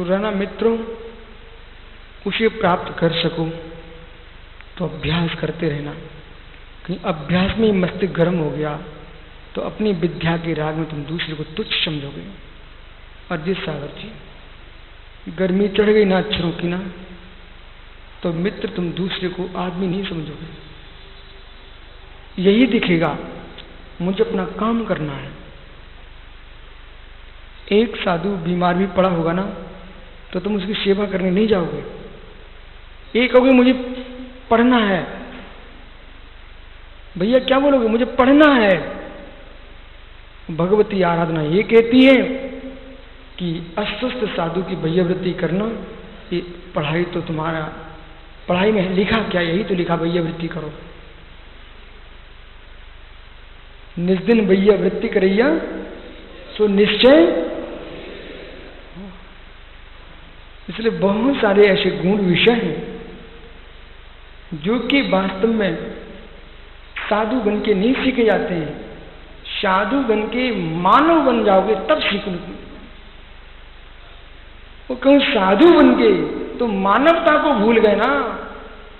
पुराना मित्रों उसे प्राप्त कर सको तो अभ्यास करते रहना। कहीं अभ्यास में मस्तिष्क गर्म हो गया तो अपनी विद्या के राग में तुम दूसरे को तुच्छ समझोगे। अजित सागर जी, गर्मी चढ़ गई ना अक्षरों की ना, तो मित्र तुम दूसरे को आदमी नहीं समझोगे। यही दिखेगा मुझे अपना काम करना है। एक साधु बीमार भी पड़ा होगा ना तो तुम उसकी सेवा करने नहीं जाओगे। एक कहोगे मुझे पढ़ना है, भैया क्या बोलोगे, मुझे पढ़ना है। भगवती आराधना ये कहती है कि अस्वस्थ साधु की वैयवृत्ति करना। ये पढ़ाई तो तुम्हारा, पढ़ाई में लिखा क्या, यही तो लिखा वैयवृत्ति करो। निस्दिन वैयवृत्ति करैया सो निश्चय। इसलिए बहुत सारे ऐसे गुण विषय हैं जो कि वास्तव में साधु बन के नहीं सीखे जाते हैं। साधु बन के मानव बन जाओगे तब सीखोगे। वो कहूँ साधु बन के तो मानवता को भूल गए ना,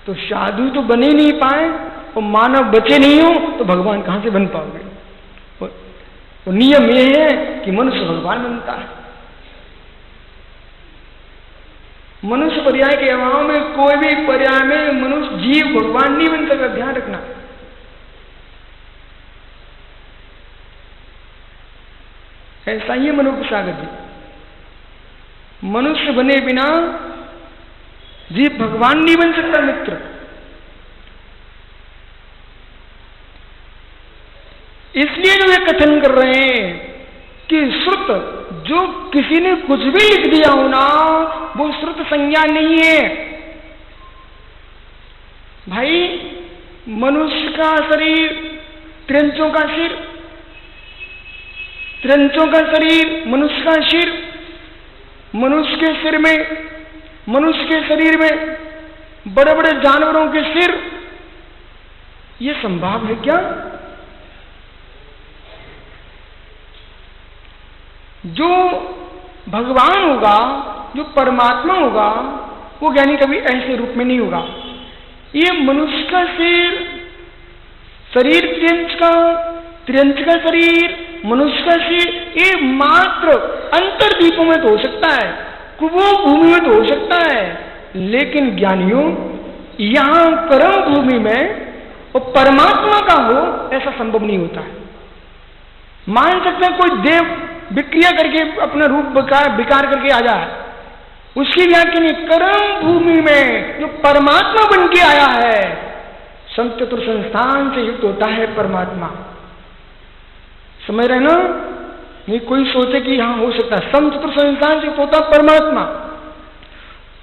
तो साधु तो बने नहीं पाए और मानव बचे नहीं हो तो भगवान कहाँ से बन पाओगे। वो नियम ये है कि मनुष्य भगवान बनता है। मनुष्य पर्याय के अभाव में कोई भी पर्याय में मनुष्य जीव भगवान नहीं बन सकता, ध्यान रखना। ऐसा ही है मनोज सागर जी, मनुष्य बने बिना जीव भगवान नहीं बन सकता मित्र। इसलिए जो ये कथन कर रहे हैं कि श्रुत, जो किसी ने कुछ भी लिख दिया हो ना वो श्रुत संज्ञा नहीं है भाई। मनुष्य का शरीर, त्रिंचों का सिर, त्रिंचों का शरीर, मनुष्य का सिर, मनुष्य के सिर में, मनुष्य के शरीर में बड़े बड़े जानवरों के सिर, ये संभव है क्या? जो भगवान होगा, जो परमात्मा होगा, वो ज्ञानी कभी ऐसे रूप में नहीं होगा। ये मनुष्य का सिर, शरीर त्रियंच का शरीर, मनुष्य का सिर, ये मात्र अंतर्दीपों में तो हो सकता है, कुबो भूमि में तो हो सकता है, लेकिन ज्ञानियों यहां परम भूमि में वो परमात्मा का हो ऐसा संभव नहीं होता है। मान सकते हैं कोई देव विक्रिया करके अपना रूप विकार करके आ जाए, उसकी व्याख्या नहीं। कर्म भूमि में जो परमात्मा बन के आया है, संत चतुर संस्थान से युक्त होता है परमात्मा। समझ रहे ना? नहीं कोई सोचे कि यहां हो सकता है, संत चतुर संस्थान से युक्त होता है परमात्मा।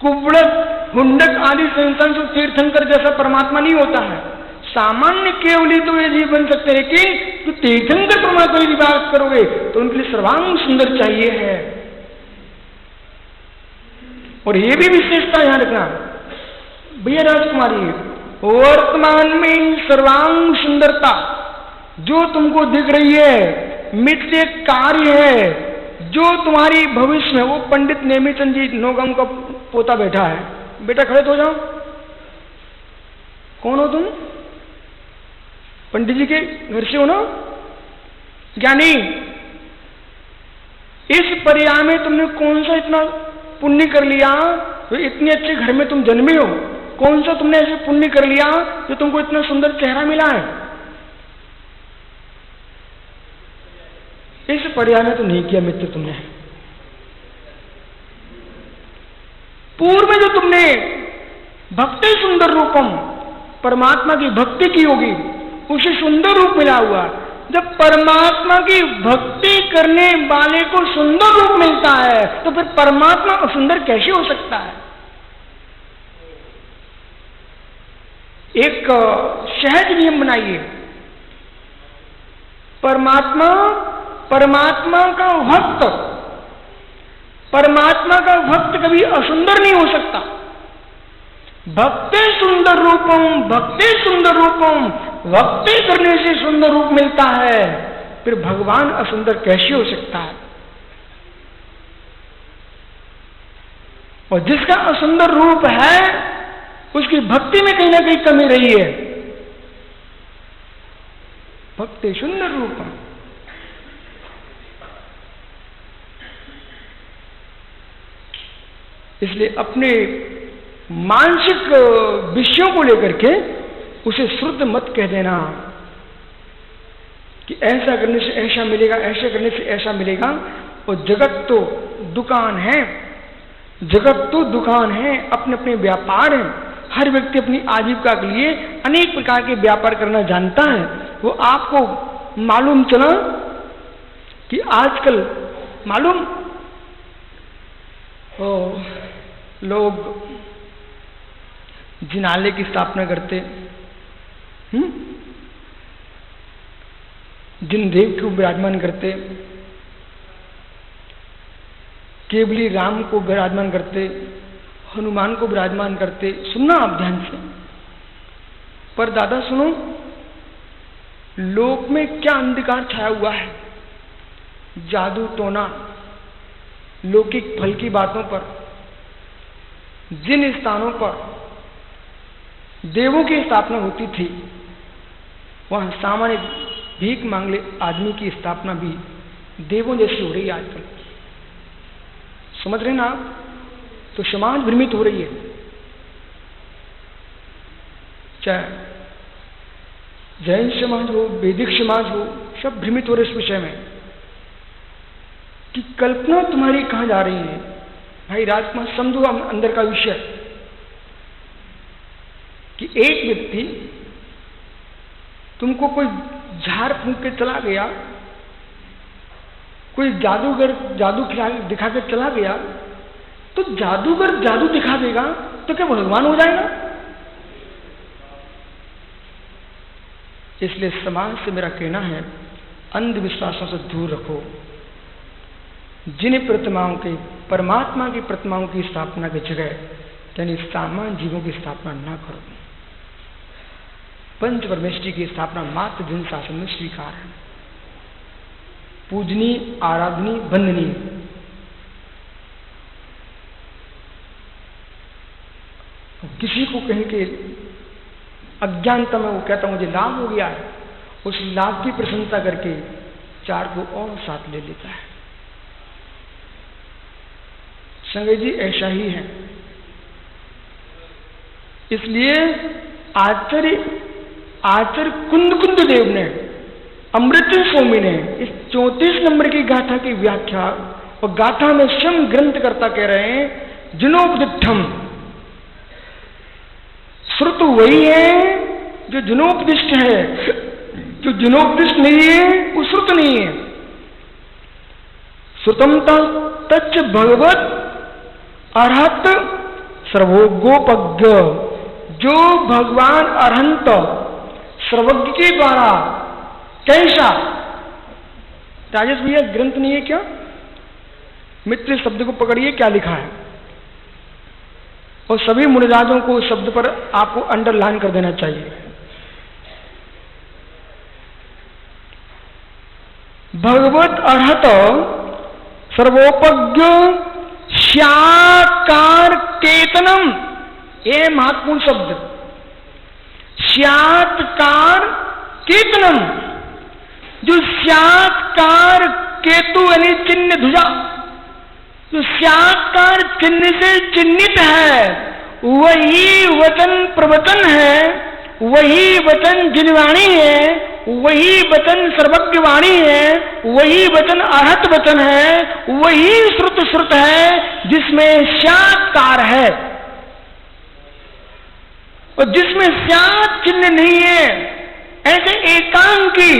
कुबड़क हुंडक आदि संस्थान से तीर्थंकर जैसा परमात्मा नहीं होता है। सामान्य केवली तो ये जीव बन सकते हैं, लेकिन जो तीर्थंकर परमात्मा की बात करोगे तो उनके लिए सर्वांग सुंदर चाहिए है। और ये भी विशेषता यहां रखना भैया राजकुमारी, वर्तमान में सर्वांग सुंदरता जो तुमको दिख रही है मिथ्य कार्य है, जो तुम्हारी भविष्य में, वो पंडित नेमीचंद जी नौगांव का पोता बैठा है, बेटा खड़े तो हो जाओ। कौन हो तुम? पंडित जी के घर से हो ना? ज्ञानी, इस पर्याय में तुमने कौन सा इतना पुण्य कर लिया, तो इतने अच्छे घर में तुम जन्मे हो, कौन सा तुमने ऐसे पुण्य कर लिया जो तुमको इतना सुंदर चेहरा मिला है? इस पर्याय में तो नहीं किया मित्र तुमने। पूर्व में जो तुमने भक्ति सुंदर रूपम, परमात्मा की भक्ति की होगी, उसे सुंदर रूप मिला हुआ। जब परमात्मा की भक्ति करने वाले को सुंदर रूप मिलता है तो फिर परमात्मा असुंदर कैसे हो सकता है? एक सहज नियम बनाइए, परमात्मा का भक्त, परमात्मा का भक्त कभी असुंदर नहीं हो सकता। भक्ति सुंदर रूपम, भक्ति सुंदर रूपम, भक्ति करने से सुंदर रूप मिलता है, फिर भगवान असुंदर कैसे हो सकता है? और जिसका असुंदर रूप है उसकी भक्ति में कहीं ना कहीं कमी रही है। भक्ति सुंदर रूप है। इसलिए अपने मानसिक विषयों को लेकर के उसे श्रुद्ध मत कह देना कि ऐसा करने से ऐसा मिलेगा, ऐसा करने से ऐसा मिलेगा। और जगत तो दुकान है, जगत तो दुकान है, अपने अपने व्यापार हैं। हर व्यक्ति अपनी आजीविका के लिए अनेक प्रकार के व्यापार करना जानता है। वो आपको मालूम चला कि आजकल मालूम लोग जिनालय की स्थापना करते, जिन देव को विराजमान करते, केवली राम को विराजमान करते, हनुमान को विराजमान करते। सुनना आप ध्यान से। पर दादा सुनो, लोक में क्या अंधकार छाया हुआ है। जादू टोना, लौकिक फल की बातों पर, जिन स्थानों पर देवों की स्थापना होती थी वहां सामान्य भीख मांगले आदमी की स्थापना भी देवों जैसी हो रही है आजकल। समझ रहे ना आप? तो समाज भ्रमित हो रही है। चाहे जैन समाज हो, वैदिक समाज हो, सब भ्रमित हो रहे इस विषय में कि कल्पना तुम्हारी कहां जा रही है। भाई राजकुमार समझो अंदर का विषय कि एक व्यक्ति तुमको कोई झाड़ फूंक के चला गया, कोई जादूगर जादू दिखा के चला गया, तो जादूगर जादू दिखा देगा तो क्या भगवान हो जाएगा? इसलिए समाज से मेरा कहना है अंधविश्वासों से दूर रखो। जिन प्रतिमाओं के, परमात्मा की प्रतिमाओं की स्थापना की जगह यानी सामान्य जीवों की स्थापना ना करो। पंच परमेष्ठी की स्थापना मात्र जिन शासन में स्वीकार है, पूजनीय, आराधनीय, वंदनीय। किसी को कहीं के अज्ञानता में वो कहता मुझे लाभ हो गया है, उस लाभ की प्रशंसा करके चार को और साथ ले लेता है। संजय जी ऐसा ही है। इसलिए आचार्य कुंद देव ने, अमृत स्वामी ने इस 34 नंबर की गाथा की व्याख्या, और गाथा में स्वयं ग्रंथकर्ता कह रहे हैं जिनोपदिष्टम। श्रुत वही है जो जिनोपदिष्ट है, जो जिनोपदिष्ट नहीं है वो श्रुत नहीं है। श्रुतम तच्च भगवत अरहत सर्वोगोपज्ञ। जो भगवान अरहंत सर्वज्ञ के द्वारा कैसा, राजेश भैया ग्रंथ नहीं है क्या? मित्र शब्द को पकड़िए क्या लिखा है, और सभी मुनिराजों को शब्द पर आपको अंडरलाइन कर देना चाहिए। भगवत अर्हत सर्वोपज्ञ स्यात्कार केतनम, ये महत्वपूर्ण शब्द। स्यात्कार केतनम, जो स्यात्कार केतु यानी चिन्ह ध्वजा, जो स्यात्कार चिन्ह से चिन्हित है, वही वचन प्रवचन है, वही वचन जिनवाणी है, वही वचन सर्वज्ञ वाणी है, वही वचन अर्हत वचन है, वही श्रुत है जिसमें स्यात्कार है। और जिसमें स्यात् चिन्ह नहीं है, ऐसे एकांकी,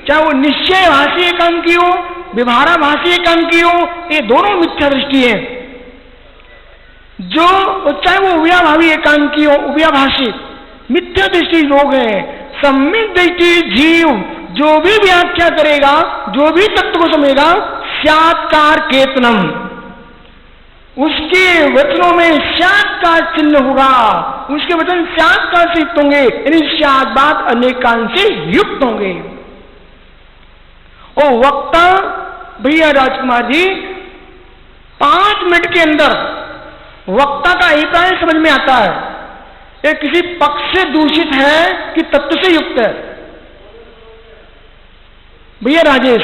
चाहे वो निश्चय भाषी एकांकी हो, विभारा भाषी एकांकी हो, ये दोनों मिथ्या दृष्टि है। जो चाहे वो उभयाभावी एकांकी हो, उभयाभाषी, मिथ्या दृष्टि लोग हैं। सम्यक दृष्टि जीव जो भी व्याख्या करेगा, जो भी तत्व को समझेगा, स्यात्कार केतनम, उसके वचनों में स्यात्कार चिन्ह होगा, उसके वचन स्यात्कार से युक्त होंगे, यानी स्यात्बाद अनेकांश से युक्त होंगे। और वक्ता भैया राजकुमार जी 5 मिनट के अंदर वक्ता का अभिप्राय समझ में आता है, ये किसी पक्ष से दूषित है कि तत्व से युक्त है। भैया राजेश,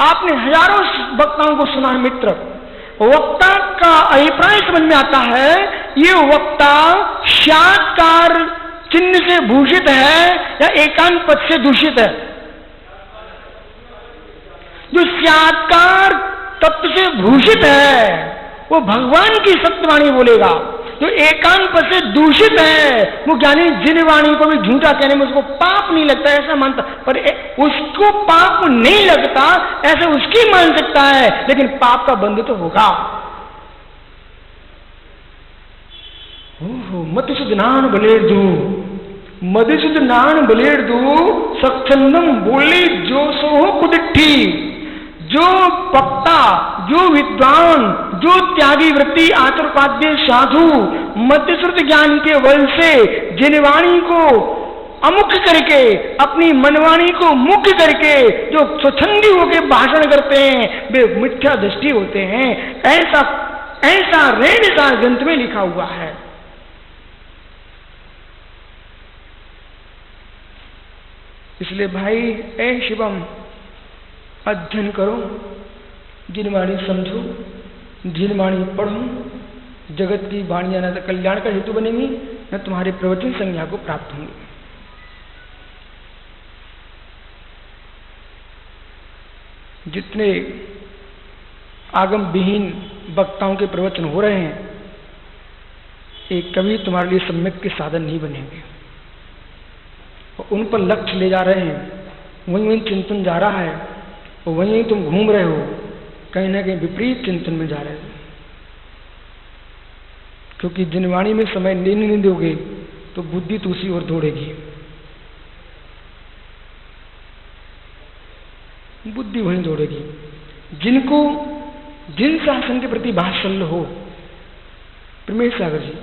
आपने हजारों वक्ताओं को सुना है मित्र, वक्ता का अभिप्राय समझ में आता है, ये वक्ता साक्षात्कार चिन्ह से भूषित है या एकांत पद से दूषित है। जो साक्षात्कार तत्व से भूषित है वो भगवान की सत्यवाणी बोलेगा, जो एकांत पद से दूषित है वो ज्ञानी जिन वाणी को भी झूठा कहने में उसको पाप नहीं लगता ऐसा मानता, पर उसको पाप नहीं लगता ऐसे उसकी मान सकता है, लेकिन पाप का बंध तो होगा। मधुसूद नान बलेर दू, मधुसूद नान बलेर दू, सत्संगम बोले जो सो कुदिट्ठी। जो वक्ता, जो विद्वान, जो त्यागी वृत्ति आचरपाद्य साधु मध्यश्रुत ज्ञान के बल से जिन वाणी को अमुख करके अपनी मनवाणी को मुख्य करके जो स्वच्छंदी होकर भाषण करते हैं वे मिथ्या दृष्टि होते हैं, ऐसा रेणसार ग्रंथ में लिखा हुआ है। इसलिए भाई ऐ शिवम अध्ययन करो, जिनवाणी समझो, जिनवाणी पढ़ो, जगत की वाणियां न तो कल्याण का हेतु बनेंगी न तुम्हारे प्रवचन संज्ञा को प्राप्त होंगे। जितने आगम विहीन वक्ताओं के प्रवचन हो रहे हैं, एक कभी तुम्हारे लिए सम्यक के साधन नहीं बनेंगे। उन पर लक्ष्य ले जा रहे हैं, वहीं चिंतन जा रहा है और वहीं तुम घूम रहे हो, कहीं ना कहीं विपरीत चिंतन में जा रहे हो। क्योंकि जिनवाणी में समय नहीं दोगे तो बुद्धि तो उसी ओर दौड़ेगी, बुद्धि वहीं दौड़ेगी। जिनको जिन शासन के प्रति वात्सल्य हो, प्रमेश सागर जी,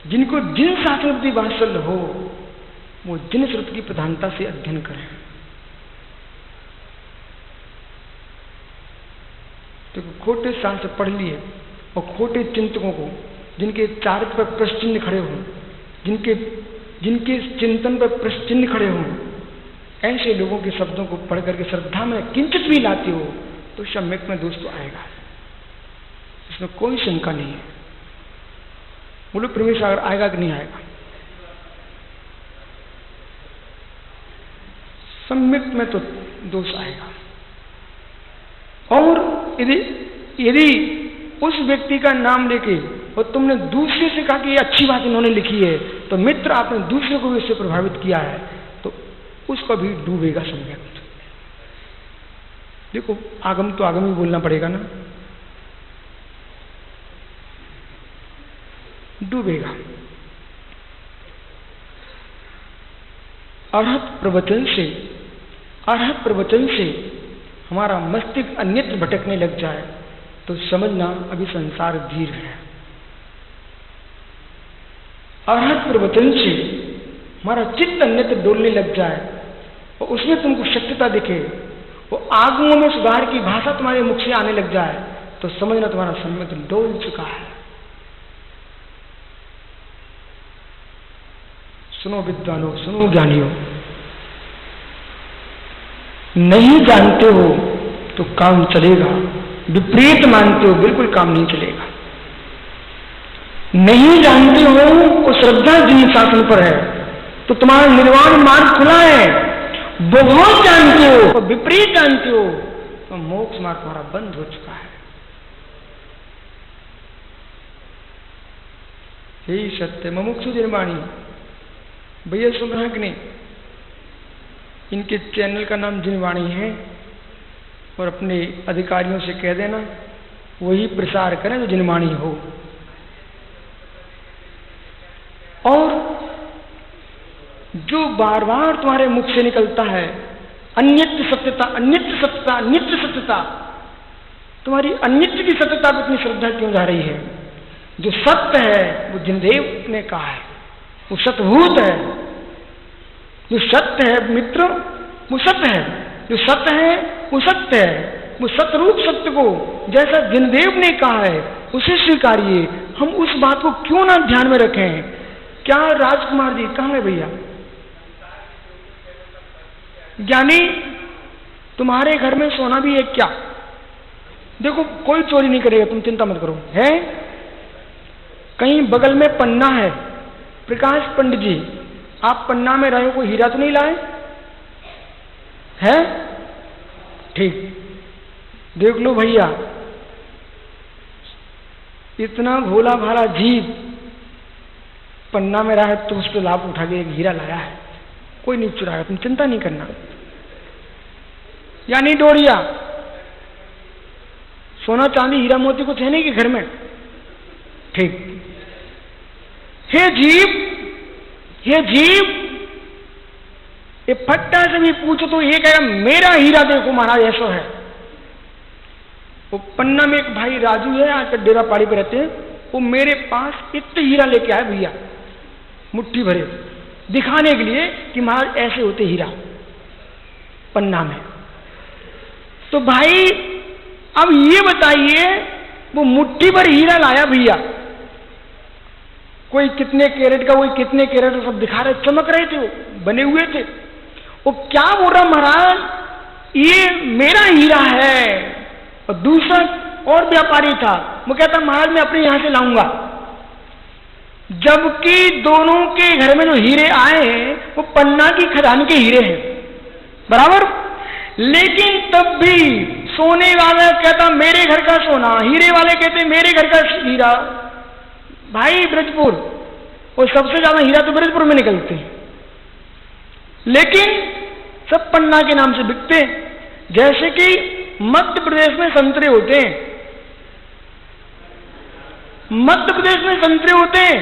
जिनको जिन शासन के प्रति वात्सल्य हो वो जिन श्रुति की प्रधानता से अध्ययन करें। तो खोटे शास्त्र पढ़ लिए और खोटे चिंतकों को, जिनके चारित्र पर प्रश्न खड़े हों, जिनके चिंतन पर प्रश्न खड़े हों, ऐसे लोगों के शब्दों को पढ़ करके श्रद्धा में किंचित भी लाते हो तो सम्यक में दोष तो आएगा, इसमें कोई शंका नहीं है। बोलो प्रवेश अगर आएगा कि नहीं आएगा? सम्यक में तो दोष आएगा। और यदि उस व्यक्ति का नाम लेके और तुमने दूसरे से कहा कि ये अच्छी बात इन्होंने लिखी है, तो मित्र आपने दूसरे को भी इससे प्रभावित किया है, तो उसको भी डूबेगा सम्यक। देखो आगम तो आगम ही बोलना पड़ेगा ना, डूबेगा। अर्हत प्रवचन से हमारा मस्तिष्क अन्यत्र भटकने लग जाए तो समझना अभी संसार धीर है। अर्हत प्रवचन से हमारा चित्त अन्यत्र डोलने लग जाए और उसमें तुमको सत्यता दिखे, वो आगमों में सुधार की भाषा तुम्हारे मुख से आने लग जाए तो समझना तुम्हारा सम्यक डोल चुका है। सुनो विद्वानों, सुनो ज्ञानियों, नहीं जानते हो तो काम चलेगा, विपरीत मानते हो बिल्कुल काम नहीं चलेगा। नहीं जानते हो और श्रद्धा जिन शासन पर है तो तुम्हारा निर्वाण मार्ग खुला है। बहुत जानते हो और विपरीत जानते हो तो मोक्ष मार्ग तुम्हारा बंद हो चुका है। यही सत्य मुमुक्षु निर्वाणी। भैया सुन रहे हैं कि नहीं? इनके चैनल का नाम जिनवाणी है और अपने अधिकारियों से कह देना वही प्रसार करें जो जिनवाणी हो। और जो बार बार तुम्हारे मुख से निकलता है अन्यत्र सत्यता, अन्यत्र सत्यता, अन्यत्र सत्यता, तुम्हारी अन्यत्र की सत्यता पर इतनी श्रद्धा क्यों जा रही है? जो सत्य है वो जिनदेव ने कहा है, वो सतभूत है। जो सत्य है मित्र वो सत्य है, जो सत्य है वो सत्य है। वो सतरूप सत्य को जैसा जिनदेव ने कहा है उसे स्वीकारिए, हम उस बात को क्यों ना ध्यान में रखें? क्या राजकुमार जी कहाँ है भैया? ज्ञानी, तुम्हारे घर में सोना भी है क्या? देखो कोई चोरी नहीं करेगा, तुम चिंता मत करो। है कहीं बगल में पन्ना है। प्रकाश पंडित जी, आप पन्ना में रहे, कोई हीरा तो नहीं लाए? है ठीक, देख लो भैया, इतना भोला भाला जीव पन्ना में रहा है तो उस पर लाभ उठा के एक हीरा लाया है। कोई नहीं चुराएगा, तुम चिंता नहीं करना। यानी डोरिया, सोना चांदी हीरा मोती कुछ है नहीं कि घर में? ठीक। हे जीव, हे जीव, ये फट्टा से भी पूछो तो ये कहेगा मेरा हीरा देखो महाराज ऐसा है। वो पन्ना में एक भाई राजू है, आजकल डेरा पहाड़ी पे रहते हैं, वो मेरे पास इतने हीरा लेके आए भैया, मुट्ठी भरे, दिखाने के लिए कि महाराज ऐसे होते हीरा पन्ना में। तो भाई अब ये बताइए, वो मुट्ठी भर हीरा लाया भैया, कोई कितने कैरेट का, कोई कितने कैरेट का, सब दिखा रहे, चमक रहे थे, वो बने हुए थे। वो क्या बोल रहा महाराज ये मेरा हीरा है। और दूसरा और व्यापारी था, वो कहता महाराज मैं अपने यहां से लाऊंगा। जबकि दोनों के घर में जो हीरे आए हैं वो पन्ना की खदान के हीरे हैं, बराबर। लेकिन तब भी सोने वाला कहता मेरे घर का सोना, हीरे वाले कहते मेरे घर का हीरा। भाई ब्रजपुर, और सबसे ज्यादा हीरा तो ब्रजपुर में निकलते हैं, लेकिन सब पन्ना के नाम से बिकते हैं। जैसे कि मध्य प्रदेश में संतरे होते हैं, मध्य प्रदेश में संतरे होते हैं,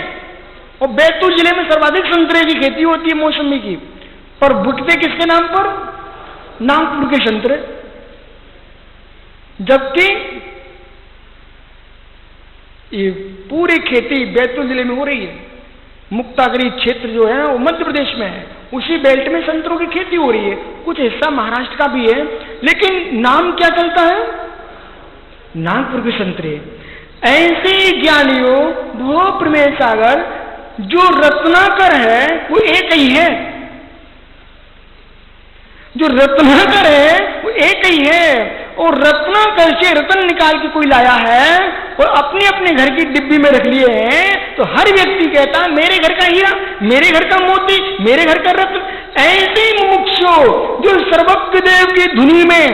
और बैतूल जिले में सर्वाधिक संतरे की खेती होती है, मौसमी की, पर बिकते किसके नाम पर? नागपुर के संतरे। जबकि ये पूरी खेती बैतूल जिले में हो रही है। मुक्तागिरी क्षेत्र जो है वो मध्य प्रदेश में है, उसी बेल्ट में संतरों की खेती हो रही है। कुछ हिस्सा महाराष्ट्र का भी है, लेकिन नाम क्या चलता है? नागपुर के संतरे। ऐसे ज्ञानियों भो प्रमेश सागर, जो रत्नाकर है वो एक ही है, जो रत्नाकर है वो एक ही है। और रत्नाकर से रत्न निकाल के कोई लाया है और अपने अपने घर की डिब्बी में रख लिए हैं, तो हर व्यक्ति कहता है मेरे घर का हीरा, मेरे घर का मोती, मेरे घर का रत्न। ऐसे मुमुक्षु जो सर्वज्ञ देव की धुनी में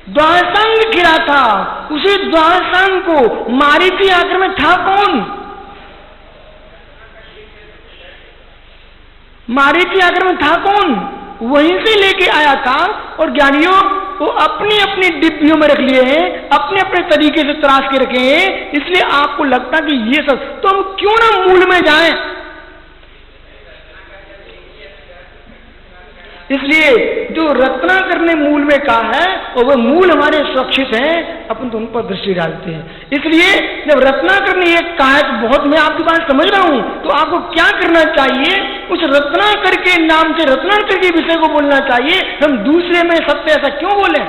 द्वादशांग खिला था, उसी द्वादशांग को मारीची आकर में था कौन? मारीची आकर में था कौन? वहीं से लेके आया था। और ज्ञानियों वो अपनी अपनी डिब्बियों में रख लिए हैं, अपने अपने तरीके से तराश के रखे हैं। इसलिए आपको लगता कि ये सब, तो हम क्यों ना मूल में जाएं। इसलिए जो रत्नाकर ने मूल में कहा है और वह मूल हमारे सुरक्षित हैं, अपन तो उन पर दृष्टि डालते हैं। इसलिए जब रत्नाकर ने ये कहा है तो बहुत मैं आपकी बात समझ रहा हूं, तो आपको क्या करना चाहिए? उस रत्नाकर के नाम से रत्नाकर के विषय को बोलना चाहिए। हम दूसरे में सत्य ऐसा क्यों बोले?